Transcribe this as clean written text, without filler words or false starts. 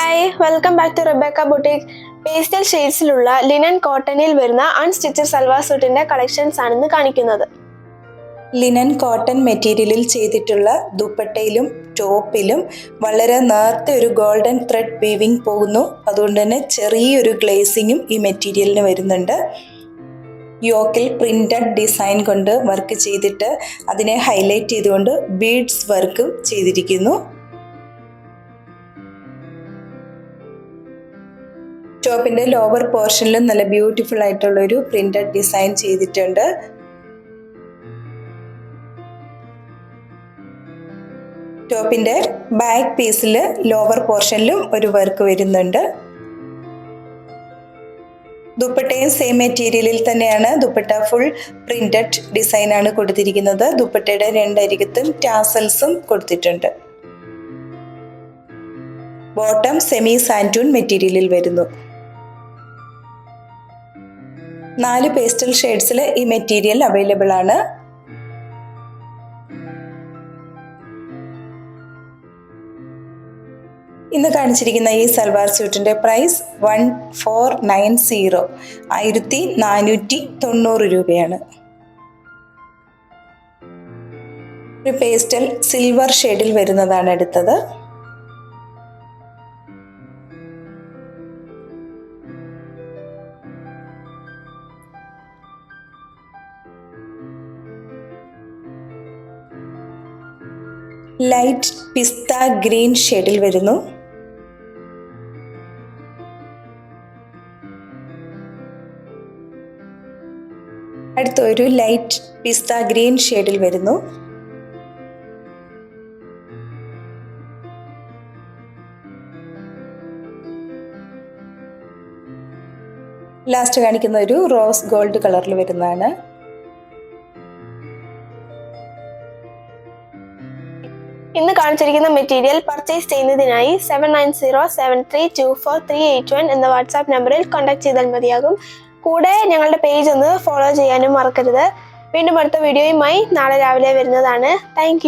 Hi, welcome back to Rebecca boutique. Pastel ഷെയ്ഡ്സിലുള്ള linen കോട്ടണിൽ വരുന്ന അൺസ്റ്റിച്ചഡ് സൽവാർ സൂട്ടിന്റെ കളക്ഷൻസ് ആണെന്ന് കാണിക്കുന്നത്. ലിനൻ കോട്ടൺ മെറ്റീരിയലിൽ ചെയ്തിട്ടുള്ള ദുപ്പട്ടയിലും ടോപ്പിലും വളരെ നേർത്ത ഒരു ഗോൾഡൻ ത്രെഡ് വീവിംഗ് പോകുന്നു. അതുകൊണ്ട് തന്നെ ചെറിയൊരു ഗ്ലേസിങ്ങും ഈ മെറ്റീരിയലിന് വരുന്നുണ്ട്. യോക്കിൽ പ്രിന്റഡ് ഡിസൈൻ കൊണ്ട് വർക്ക് ചെയ്തിട്ട് അതിനെ ഹൈലൈറ്റ് ചെയ്തുകൊണ്ട് ബീഡ്സ് വർക്കും ചെയ്തിരിക്കുന്നു. ടോപ്പിന്റെ ലോവർ പോർഷനിലും നല്ല ബ്യൂട്ടിഫുൾ ആയിട്ടുള്ള ഒരു പ്രിന്റഡ് ഡിസൈൻ ചെയ്തിട്ടുണ്ട്. ടോപ്പിന്റെ ബാക്ക് പീസിൽ ലോവർ പോർഷനിലും ഒരു വർക്ക് വരുന്നുണ്ട്. ദുപ്പട്ടയും സെയിം മെറ്റീരിയലിൽ തന്നെയാണ്. ദുപ്പട്ട ഫുൾ പ്രിന്റഡ് ഡിസൈൻ ആണ് കൊടുത്തിരിക്കുന്നത്. ദുപ്പട്ടയുടെ രണ്ടരികത്തും ടാസൽസും കൊടുത്തിട്ടുണ്ട്. ബോട്ടം സെമി സാൻറ്റൂൺ മെറ്റീരിയലിൽ വരുന്നു. 4 പേസ്റ്റൽ ഷെയ്ഡ്സിൽ ഈ മെറ്റീരിയൽ അവൈലബിൾ ആണ്. ഇന്ന് കാണിച്ചിരിക്കുന്ന ഈ സൽവാർ സ്യൂട്ടിന്റെ പ്രൈസ് 1490 1490 രൂപയാണ്. ഒരു പേസ്റ്റൽ സിൽവർ ഷെയ്ഡിൽ വരുന്നതാണ് എടുത്തത്. ലൈറ്റ് പിസ്ത ഗ്രീൻ ഷെയ്ഡിൽ വരുന്നു. അടുത്ത ഒരു ലൈറ്റ് പിസ്ത ഗ്രീൻ ഷെയ്ഡിൽ വരുന്നു. ലാസ്റ്റ് കാണിക്കുന്ന ഒരു റോസ് ഗോൾഡ് കളറിൽ വരുന്നതാണ്. ഇന്ന് കാണിച്ചിരിക്കുന്ന മെറ്റീരിയൽ പർച്ചേസ് ചെയ്യുന്നതിനായി 7907324381 എന്ന വാട്സാപ്പ് നമ്പറിൽ കോൺടാക്ട് ചെയ്താൽ മതിയാകും. കൂടെ ഞങ്ങളുടെ പേജ് ഒന്ന് ഫോളോ ചെയ്യാനും മറക്കരുത്. വീണ്ടും അടുത്ത വീഡിയോയുമായി നാളെ രാവിലെ വരുന്നതാണ്. താങ്ക്